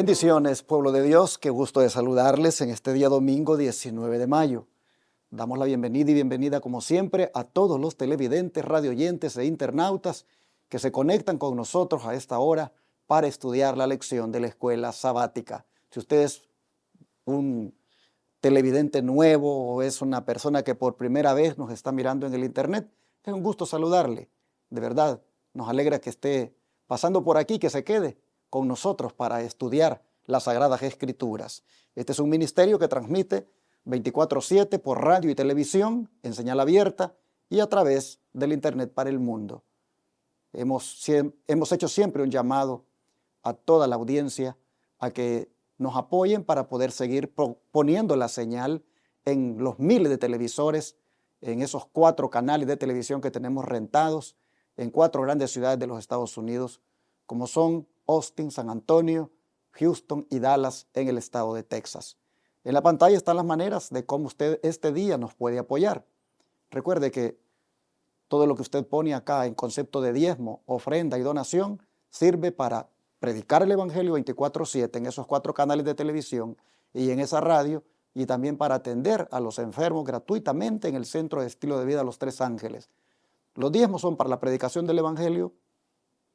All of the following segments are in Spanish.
Bendiciones, pueblo de Dios, qué gusto de saludarles en este día domingo 19 de mayo. Damos la bienvenida como siempre a todos los televidentes, radioyentes e internautas que se conectan con nosotros a esta hora para estudiar la lección de la escuela sabática. Si usted es un televidente nuevo o es una persona que por primera vez nos está mirando en el internet, es un gusto saludarle. De verdad, nos alegra que esté pasando por aquí, que se quede con nosotros para estudiar las Sagradas Escrituras. Este es un ministerio que transmite 24/7 por radio y televisión, en señal abierta y a través del internet para el mundo. Hemos hecho siempre un llamado a toda la audiencia a que nos apoyen para poder seguir poniendo la señal en los miles de televisores, en esos 4 canales de televisión que tenemos rentados en 4 grandes ciudades de los Estados Unidos, como son Austin, San Antonio, Houston y Dallas en el estado de Texas. En la pantalla están las maneras de cómo usted este día nos puede apoyar. Recuerde que todo lo que usted pone acá en concepto de diezmo, ofrenda y donación sirve para predicar el Evangelio 24/7 en esos 4 canales de televisión y en esa radio, y también para atender a los enfermos gratuitamente en el Centro de Estilo de Vida Los Tres Ángeles. Los diezmos son para la predicación del Evangelio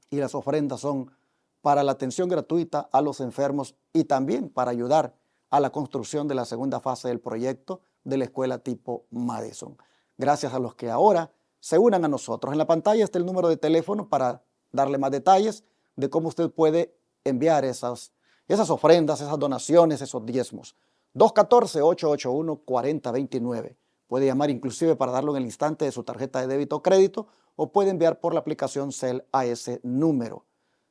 y las ofrendas son para la atención gratuita a los enfermos y también para ayudar a la construcción de la segunda fase del proyecto de la escuela tipo Madison. Gracias a los que ahora se unan a nosotros. En la pantalla está el número de teléfono para darle más detalles de cómo usted puede enviar esas ofrendas, esas donaciones, esos diezmos. 214-881-4029. Puede llamar inclusive para darlo en el instante de su tarjeta de débito o crédito, o puede enviar por la aplicación Cel a ese número.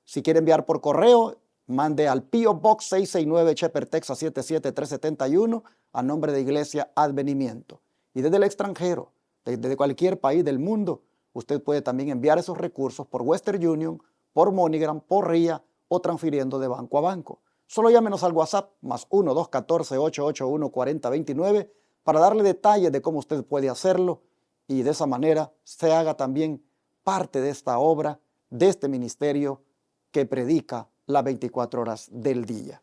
Si quiere enviar por correo, mande al P.O. Box 669 Shepherd, Texas 77371 a nombre de Iglesia Advenimiento. Y desde el extranjero, desde cualquier país del mundo, usted puede también enviar esos recursos por Western Union, por MoneyGram, por RIA o transfiriendo de banco a banco. Solo llámenos al WhatsApp más 1-214-881-4029 para darle detalles de cómo usted puede hacerlo y de esa manera se haga también parte de esta obra, de este ministerio que predica las 24 horas del día.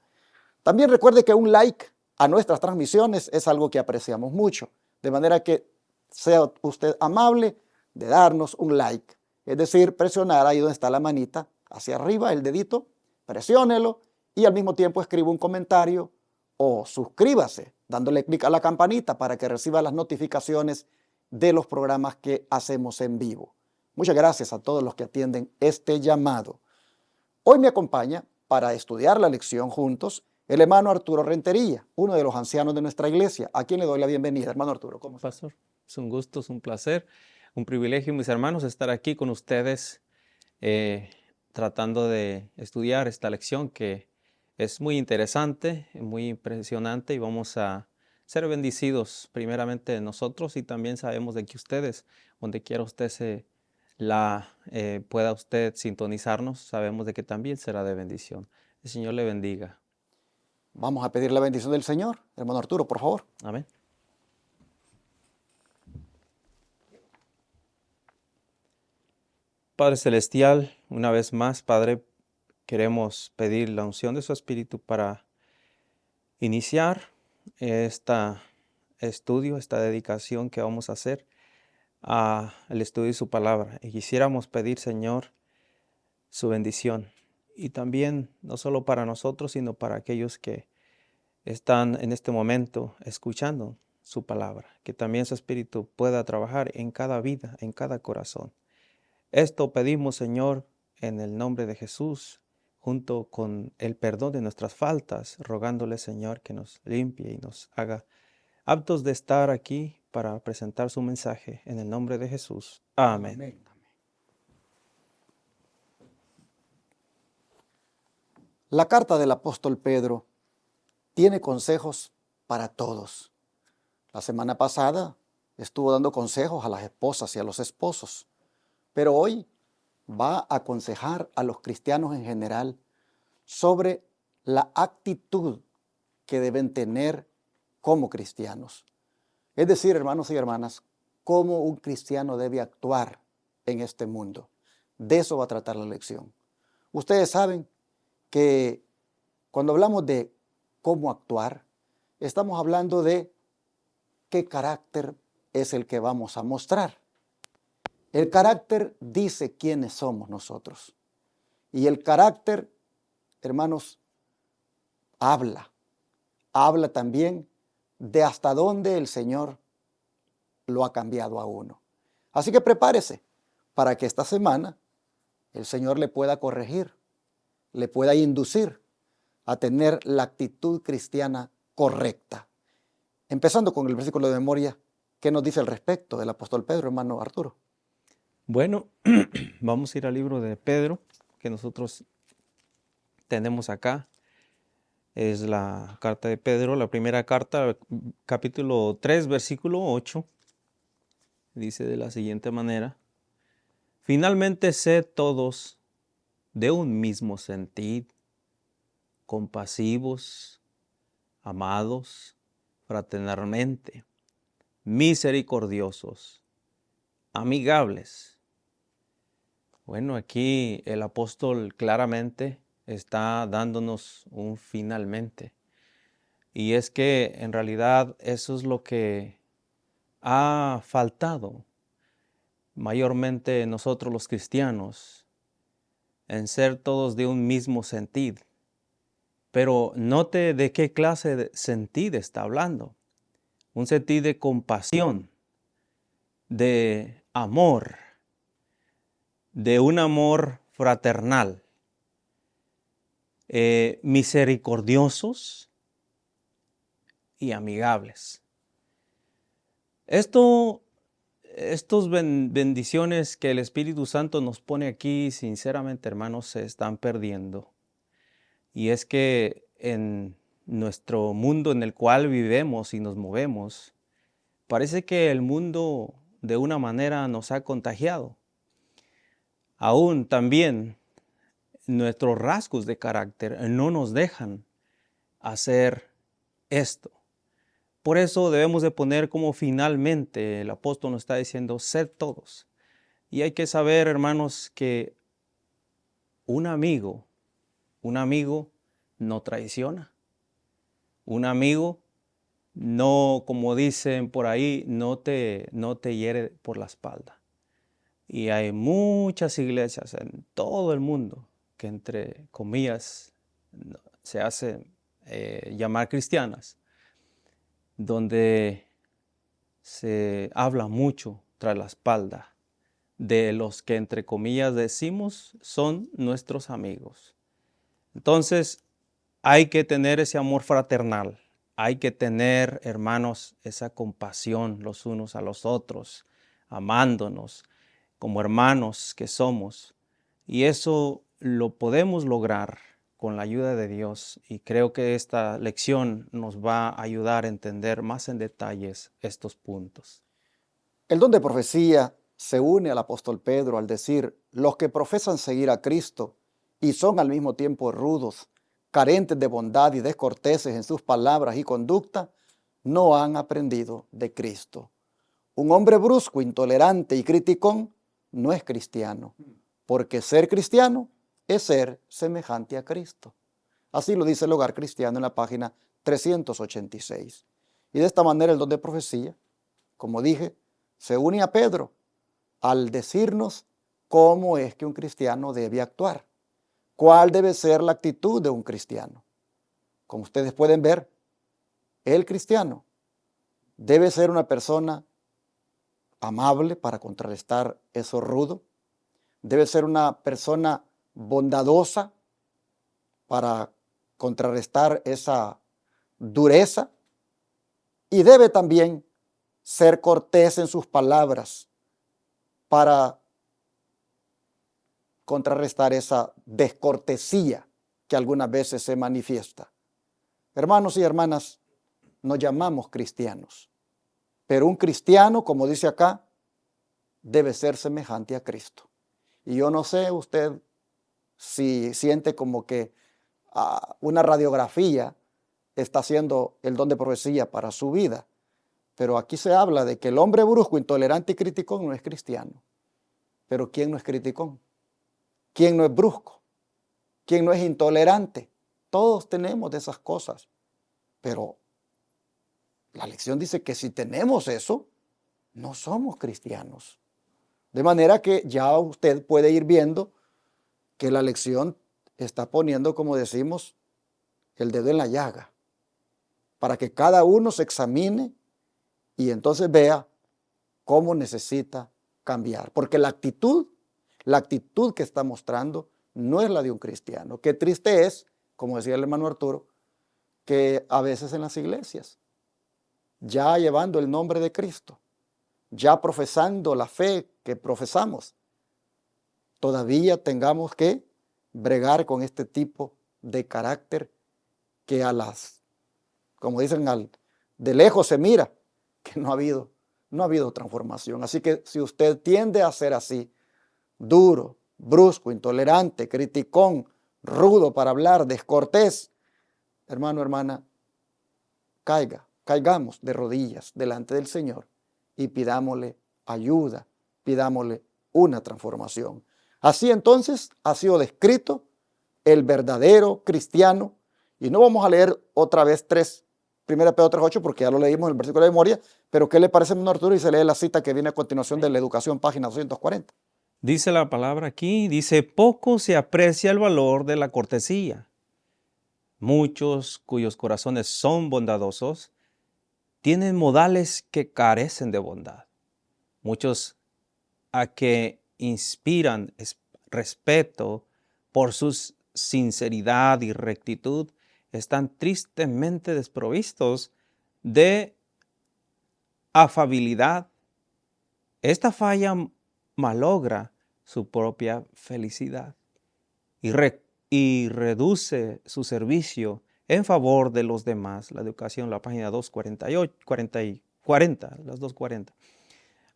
También recuerde que un like a nuestras transmisiones es algo que apreciamos mucho, de manera que sea usted amable de darnos un like, es decir, presionar ahí donde está la manita, hacia arriba, el dedito, presiónelo y al mismo tiempo escriba un comentario o suscríbase dándole clic a la campanita para que reciba las notificaciones de los programas que hacemos en vivo. Muchas gracias a todos los que atienden este llamado. Hoy me acompaña para estudiar la lección juntos el hermano Arturo Rentería, uno de los ancianos de nuestra iglesia, a quien le doy la bienvenida. Hermano Arturo, ¿cómo está? Pastor, es un gusto, es un placer, un privilegio, mis hermanos, estar aquí con ustedes tratando de estudiar esta lección que es muy interesante, muy impresionante, y vamos a ser bendecidos primeramente nosotros, y también sabemos de que ustedes, donde quiera usted pueda usted sintonizarnos, sabemos de que también será de bendición. El Señor le bendiga. Vamos a pedir la bendición del Señor. Hermano Arturo, por favor. Amén. Padre Celestial, una vez más, Padre, queremos pedir la unción de su Espíritu para iniciar este estudio, esta dedicación que vamos a hacer al estudio de su palabra. Y quisiéramos pedir, Señor, su bendición. Y también, no solo para nosotros, sino para aquellos que están en este momento escuchando su palabra. Que también su Espíritu pueda trabajar en cada vida, en cada corazón. Esto pedimos, Señor, en el nombre de Jesús, junto con el perdón de nuestras faltas, rogándole, Señor, que nos limpie y nos haga aptos de estar aquí para presentar su mensaje. En el nombre de Jesús. Amén. Amén. La carta del apóstol Pedro tiene consejos para todos. La semana pasada estuvo dando consejos a las esposas y a los esposos, pero hoy va a aconsejar a los cristianos en general sobre la actitud que deben tener como cristianos. Es decir, hermanos y hermanas, cómo un cristiano debe actuar en este mundo. De eso va a tratar la lección. Ustedes saben que Cuando hablamos de cómo actuar, estamos hablando de qué carácter es el que vamos a mostrar. El carácter dice quiénes somos nosotros. Y el carácter, hermanos, habla también de hasta dónde el Señor lo ha cambiado a uno. Así que prepárese para que esta semana el Señor le pueda corregir, le pueda inducir a tener la actitud cristiana correcta. Empezando con el versículo de memoria, ¿qué nos dice al respecto del apóstol Pedro, hermano Arturo? Bueno, vamos a ir al libro de Pedro, que nosotros tenemos acá. Es la carta de Pedro, la primera carta, capítulo 3, versículo 8. Dice de la siguiente manera: finalmente sed todos de un mismo sentir, compasivos, amados fraternalmente, misericordiosos, amigables. Bueno, aquí el apóstol claramente está dándonos un finalmente. Y es que en realidad eso es lo que ha faltado mayormente nosotros los cristianos, en ser todos de un mismo sentir. Pero note de qué clase de sentir está hablando. Un sentir de compasión, de amor, de un amor fraternal, misericordiosos y amigables. Estas bendiciones que el Espíritu Santo nos pone aquí, sinceramente, hermanos, se están perdiendo. Y es que en nuestro mundo en el cual vivimos y nos movemos, parece que el mundo de una manera nos ha contagiado. Aún también nuestros rasgos de carácter no nos dejan hacer esto. Por eso debemos de poner como finalmente el apóstol nos está diciendo, sed todos. Y hay que saber, hermanos, que un amigo no traiciona. Un amigo no, como dicen por ahí, no te hiere por la espalda. Y hay muchas iglesias en todo el mundo que, entre comillas, se hacen llamar cristianas, donde se habla mucho tras la espalda de los que, entre comillas, decimos son nuestros amigos. Entonces, hay que tener ese amor fraternal. Hay que tener, hermanos, esa compasión los unos a los otros, amándonos como hermanos que somos. Y eso lo podemos lograr con la ayuda de Dios. Y creo que esta lección nos va a ayudar a entender más en detalles estos puntos. El don de profecía se une al apóstol Pedro al decir, los que profesan seguir a Cristo y son al mismo tiempo rudos, carentes de bondad y descorteses en sus palabras y conducta, no han aprendido de Cristo. Un hombre brusco, intolerante y criticón no es cristiano, porque ser cristiano es ser semejante a Cristo. Así lo dice el Hogar Cristiano en la página 386. Y de esta manera el don de profecía, como dije, se une a Pedro al decirnos cómo es que un cristiano debe actuar, cuál debe ser la actitud de un cristiano. Como ustedes pueden ver, el cristiano debe ser una persona amable para contrarrestar eso rudo, debe ser una persona bondadosa para contrarrestar esa dureza y debe también ser cortés en sus palabras para contrarrestar esa descortesía que algunas veces se manifiesta. Hermanos y hermanas, nos llamamos cristianos, pero un cristiano, como dice acá, debe ser semejante a Cristo. Y yo no sé usted si siente como que una radiografía está haciendo el don de profecía para su vida, pero aquí se habla de que el hombre brusco, intolerante y criticón no es cristiano. Pero ¿quién no es criticón? ¿Quién no es brusco? ¿Quién no es intolerante? Todos tenemos de esas cosas, pero la lección dice que si tenemos eso, no somos cristianos. De manera que ya usted puede ir viendo que la lección está poniendo, como decimos, el dedo en la llaga, para que cada uno se examine y entonces vea cómo necesita cambiar. Porque la actitud que está mostrando no es la de un cristiano. Qué triste es, como decía el hermano Arturo, que a veces en las iglesias, ya llevando el nombre de Cristo, ya profesando la fe que profesamos, todavía tengamos que bregar con este tipo de carácter que como dicen, de lejos se mira que no ha habido transformación. Así que si usted tiende a ser así, duro, brusco, intolerante, criticón, rudo para hablar, descortés, hermano, hermana, caigamos de rodillas delante del Señor y pidámosle ayuda, pidámosle una transformación. Así entonces ha sido descrito el verdadero cristiano, y no vamos a leer otra vez 1 Pedro 3:8 porque ya lo leímos en el versículo de memoria, pero ¿qué le parece, hermano Arturo? Y se lee la cita que viene a continuación de la educación, página 240. Dice la palabra aquí, dice, poco se aprecia el valor de la cortesía. Muchos cuyos corazones son bondadosos tienen modales que carecen de bondad. Muchos a que inspiran respeto por su sinceridad y rectitud están tristemente desprovistos de afabilidad. Esta falla malogra su propia felicidad y reduce su servicio en favor de los demás. La educación, la página 248, 40, las 240.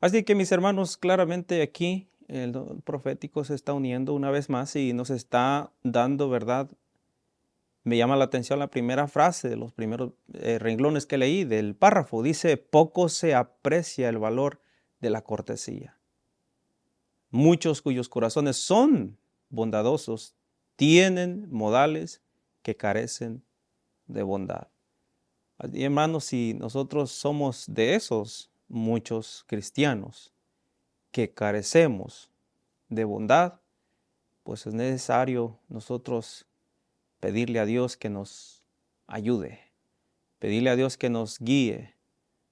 Así que mis hermanos, claramente aquí el profético se está uniendo una vez más y nos está dando verdad. Me llama la atención la primera frase de los primeros renglones que leí del párrafo. Dice, poco se aprecia el valor de la cortesía. Muchos cuyos corazones son bondadosos tienen modales que carecen de bondad. Y hermanos, si nosotros somos de esos muchos cristianos que carecemos de bondad, pues es necesario nosotros pedirle a Dios que nos ayude, pedirle a Dios que nos guíe.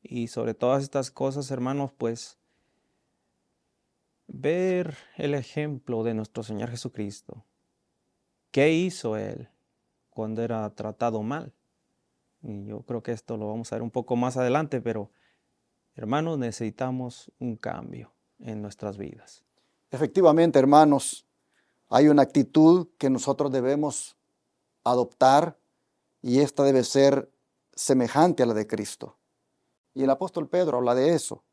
Y sobre todas estas cosas, hermanos, pues ver el ejemplo de nuestro Señor Jesucristo. ¿Qué hizo Él cuando era tratado mal? Y yo creo que esto lo vamos a ver un poco más adelante, pero hermanos, necesitamos un cambio en nuestras vidas. Efectivamente, hermanos, hay una actitud que nosotros debemos adoptar y esta debe ser semejante a la de Cristo. Y el apóstol Pedro habla de eso.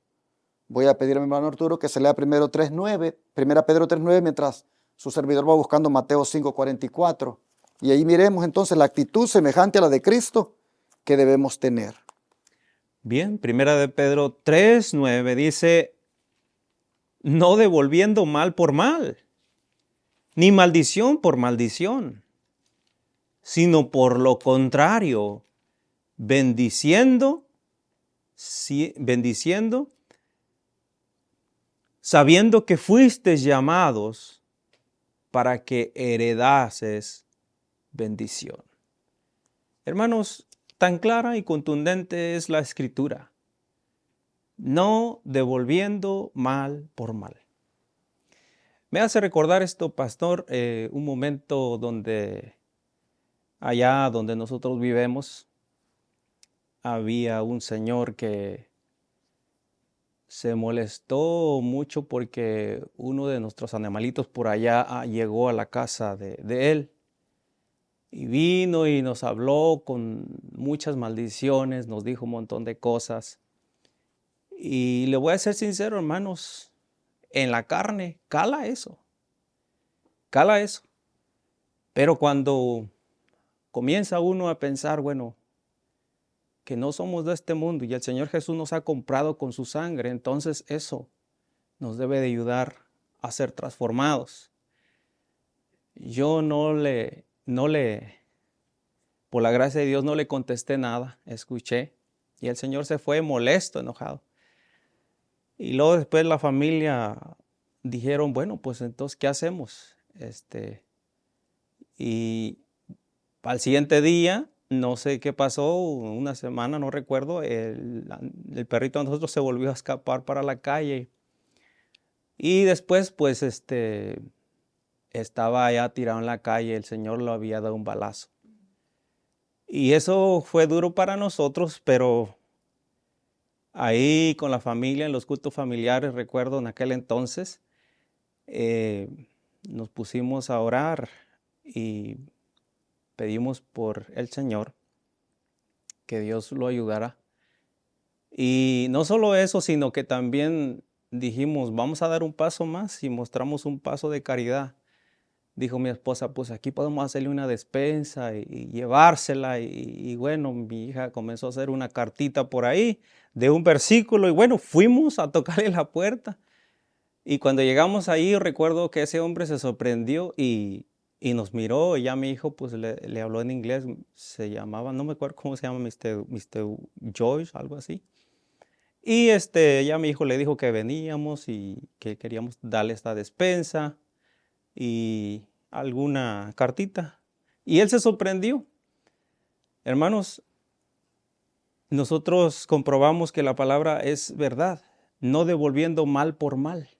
Voy a pedir a mi hermano Arturo que se lea primero 3:9, 1 Pedro 3:9, mientras su servidor va buscando Mateo 5:44. Y ahí miremos entonces la actitud semejante a la de Cristo que debemos tener. Bien, 1 Pedro 3:9 dice, no devolviendo mal por mal, ni maldición por maldición, sino por lo contrario, bendiciendo, sabiendo que fuisteis llamados para que heredases bendición. Hermanos, tan clara y contundente es la Escritura. No devolviendo mal por mal. Me hace recordar esto, pastor, un momento donde allá donde nosotros vivimos, había un señor que se molestó mucho porque uno de nuestros animalitos por allá llegó a la casa de él. Y vino y nos habló con muchas maldiciones, nos dijo un montón de cosas. Y le voy a ser sincero, hermanos, en la carne cala eso. Cala eso. Pero cuando comienza uno a pensar, bueno, que no somos de este mundo y el Señor Jesús nos ha comprado con su sangre, entonces eso nos debe de ayudar a ser transformados. Yo no le por la gracia de Dios no le contesté nada, escuché. Y el Señor se fue molesto, enojado. Y luego después la familia dijeron, bueno, pues entonces, ¿qué hacemos? Y al siguiente día, no sé qué pasó, una semana, no recuerdo, el perrito de nosotros se volvió a escapar para la calle. Y después, pues, estaba allá tirado en la calle, el Señor lo había dado un balazo. Y eso fue duro para nosotros, pero ahí con la familia, en los cultos familiares, recuerdo en aquel entonces, nos pusimos a orar y pedimos por el Señor que Dios lo ayudara. Y no solo eso, sino que también dijimos, vamos a dar un paso más y mostramos un paso de caridad. Dijo mi esposa, pues aquí podemos hacerle una despensa y llevársela. Y bueno, mi hija comenzó a hacer una cartita por ahí de un versículo. Y bueno, fuimos a tocarle la puerta. Y cuando llegamos ahí, recuerdo que ese hombre se sorprendió y nos miró. Y ya mi hijo pues le habló en inglés. Se llamaba, no me acuerdo cómo se llama, Mr. Joyce, algo así. Y ya mi hijo le dijo que veníamos y que queríamos darle esta despensa y alguna cartita. Y él se sorprendió. Hermanos, nosotros comprobamos que la palabra es verdad, no devolviendo mal por mal.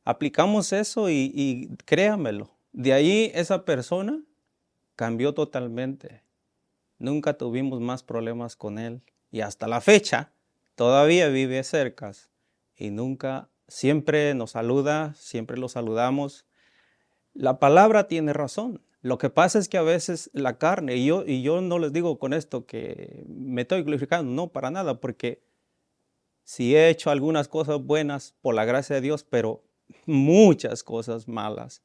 Aplicamos eso y créamelo, de ahí esa persona cambió totalmente. Nunca tuvimos más problemas con él. Y hasta la fecha todavía vive cerca y nunca, siempre nos saluda, siempre lo saludamos. La palabra tiene razón. Lo que pasa es que a veces la carne, y yo no les digo con esto que me estoy glorificando, no, para nada, porque sí he hecho algunas cosas buenas por la gracia de Dios, pero muchas cosas malas.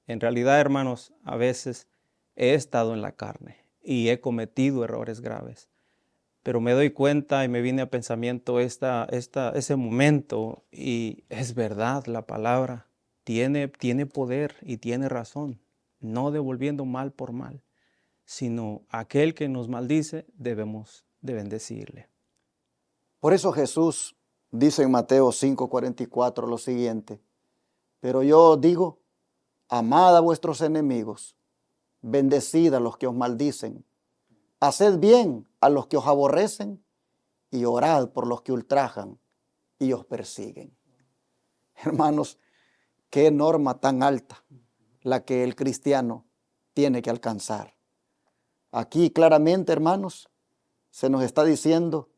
En realidad, hermanos, a veces he estado en la carne y he cometido errores graves. Pero me doy cuenta y me viene a pensamiento ese momento y es verdad, la palabra tiene poder y tiene razón, no devolviendo mal por mal, sino aquel que nos maldice debemos de bendecirle. Por eso Jesús dice en Mateo 5:44 lo siguiente: pero yo digo, amad a vuestros enemigos, bendecid a los que os maldicen, haced bien a los que os aborrecen y orad por los que ultrajan y os persiguen. Hermanos, qué norma tan alta la que el cristiano tiene que alcanzar. Aquí claramente, hermanos, se nos está diciendo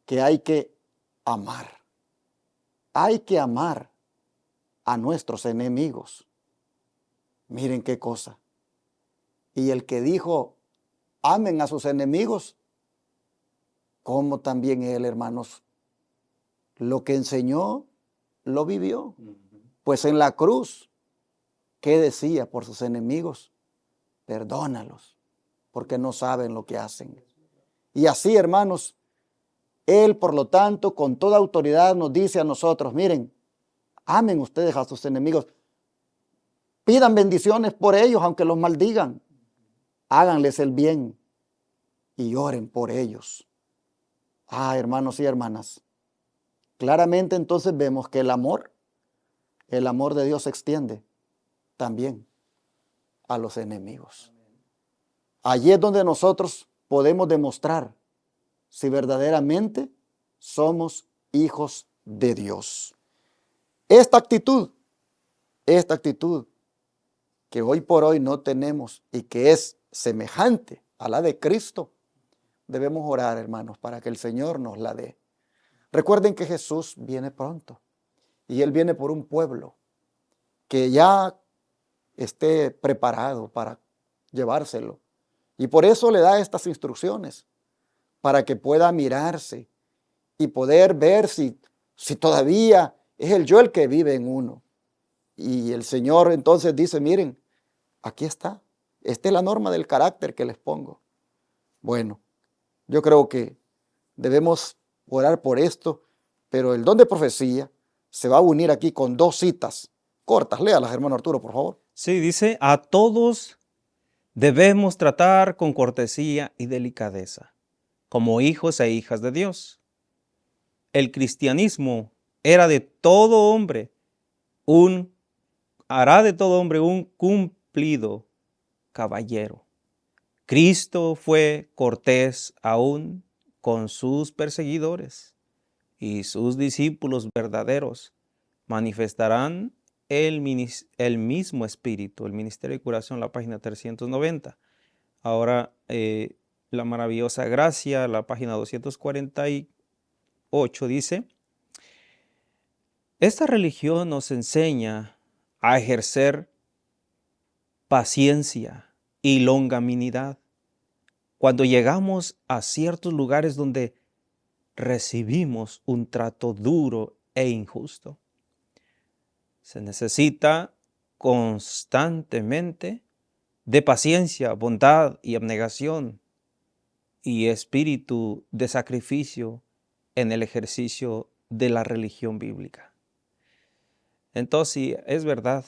que hay que amar. Hay que amar a nuestros enemigos. Miren qué cosa. Y el que dijo, amen a sus enemigos, como también él, hermanos, lo que enseñó, lo vivió. Pues en la cruz, ¿qué decía por sus enemigos? Perdónalos, porque no saben lo que hacen. Y así, hermanos, él, por lo tanto, con toda autoridad nos dice a nosotros, miren, amen ustedes a sus enemigos, pidan bendiciones por ellos, aunque los maldigan, háganles el bien y oren por ellos. Hermanos y hermanas, claramente entonces vemos que el amor de Dios se extiende también a los enemigos. Allí es donde nosotros podemos demostrar si verdaderamente somos hijos de Dios. Esta actitud que hoy por hoy no tenemos y que es semejante a la de Cristo, debemos orar, hermanos, para que el Señor nos la dé. Recuerden que Jesús viene pronto y Él viene por un pueblo que ya esté preparado para llevárselo. Y por eso le da estas instrucciones, para que pueda mirarse y poder ver si todavía es el yo el que vive en uno. Y el Señor entonces dice, miren, aquí está. Esta es la norma del carácter que les pongo. Bueno, yo creo que debemos orar por esto, pero el don de profecía se va a unir aquí con 2 citas cortas. Léalas, hermano Arturo, por favor. Sí, dice, a todos debemos tratar con cortesía y delicadeza, como hijos e hijas de Dios. El cristianismo hará de todo hombre un cumplido caballero. Cristo fue cortés aún con sus perseguidores, y sus discípulos verdaderos manifestarán el mismo espíritu. El Ministerio de Curación, la página 390. Ahora, la maravillosa gracia, la página 248, dice: esta religión nos enseña a ejercer paciencia y longanimidad cuando llegamos a ciertos lugares donde recibimos un trato duro e injusto. Se necesita constantemente de paciencia, bondad y abnegación y espíritu de sacrificio en el ejercicio de la religión bíblica. Entonces, sí, es verdad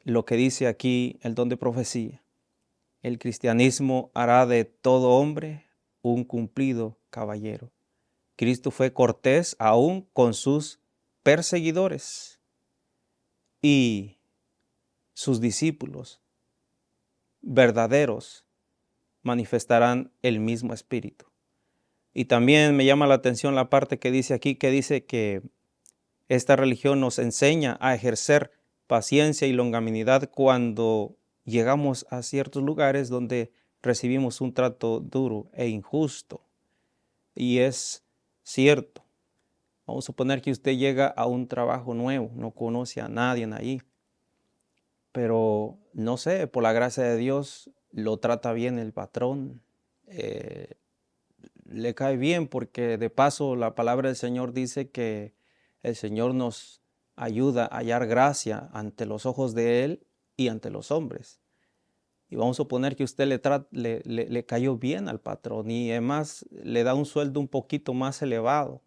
lo que dice aquí el don de profecía. El cristianismo hará de todo hombre un cumplido caballero. Cristo fue cortés aún con sus perseguidores, y sus discípulos verdaderos manifestarán el mismo espíritu. Y también me llama la atención la parte que dice aquí, que dice que esta religión nos enseña a ejercer paciencia y longanimidad cuando llegamos a ciertos lugares donde recibimos un trato duro e injusto. Y es cierto. Vamos a suponer que usted llega a un trabajo nuevo, no conoce a nadie ahí, pero no sé, por la gracia de Dios lo trata bien el patrón, le cae bien, porque de paso la palabra del Señor dice que el Señor nos ayuda a hallar gracia ante los ojos de Él y ante los hombres. Y vamos a suponer que usted le cayó bien al patrón y además le da un sueldo un poquito más elevado.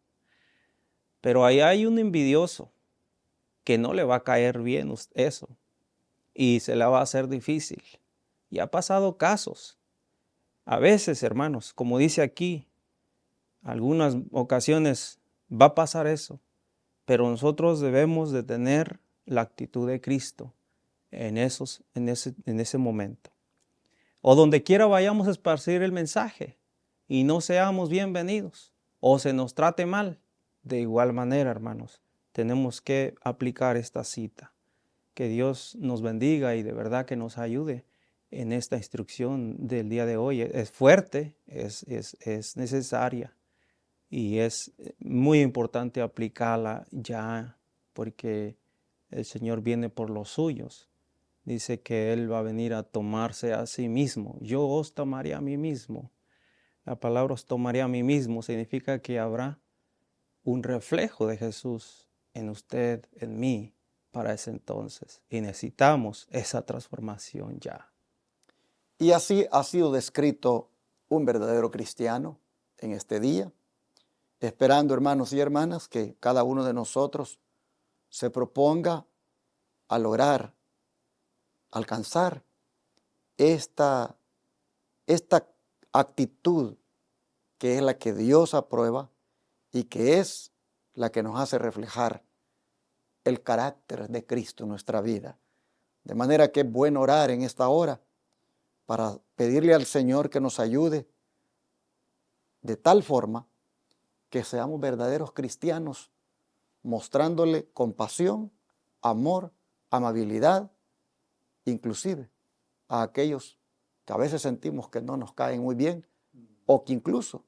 Pero ahí hay un envidioso que no le va a caer bien eso y se la va a hacer difícil. Y ha pasado casos. A veces, hermanos, como dice aquí, algunas ocasiones va a pasar eso, pero nosotros debemos de tener la actitud de Cristo en ese momento. O donde quiera vayamos a esparcir el mensaje y no seamos bienvenidos o se nos trate mal, de igual manera, hermanos, tenemos que aplicar esta cita. Que Dios nos bendiga y de verdad que nos ayude en esta instrucción del día de hoy. Es fuerte, es necesaria y es muy importante aplicarla ya, porque el Señor viene por los suyos. Dice que Él va a venir a tomarse a sí mismo. Yo os tomaré a mí mismo. La palabra os tomaré a mí mismo significa que habrá un reflejo de Jesús en usted, en mí, para ese entonces. Y necesitamos esa transformación ya. Y así ha sido descrito un verdadero cristiano en este día, esperando, hermanos y hermanas, que cada uno de nosotros se proponga a lograr, alcanzar esta actitud que es la que Dios aprueba y que es la que nos hace reflejar el carácter de Cristo en nuestra vida. De manera que es bueno orar en esta hora para pedirle al Señor que nos ayude de tal forma que seamos verdaderos cristianos, mostrándole compasión, amor, amabilidad, inclusive a aquellos que a veces sentimos que no nos caen muy bien o que incluso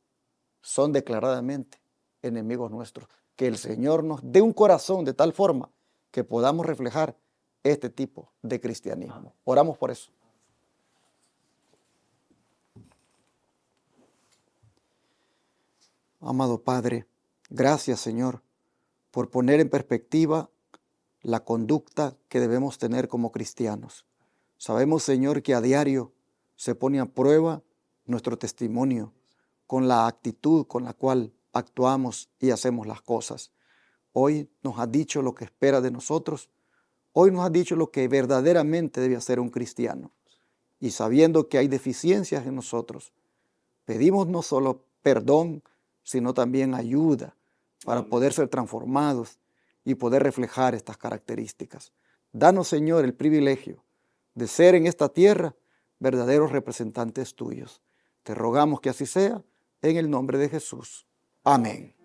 son declaradamente enemigos nuestros. Que el Señor nos dé un corazón de tal forma que podamos reflejar este tipo de cristianismo. Oramos por eso. Amado Padre, gracias, Señor, por poner en perspectiva la conducta que debemos tener como cristianos. Sabemos, Señor, que a diario se pone a prueba nuestro testimonio con la actitud con la cual actuamos y hacemos las cosas. Hoy nos has dicho lo que espera de nosotros. Hoy nos has dicho lo que verdaderamente debe hacer un cristiano. y sabiendo que hay deficiencias en nosotros, pedimos no solo perdón, sino también ayuda para poder ser transformados y poder reflejar estas características. Danos, Señor, el privilegio de ser en esta tierra verdaderos representantes tuyos. Te rogamos que así sea, en el nombre de Jesús. Amén.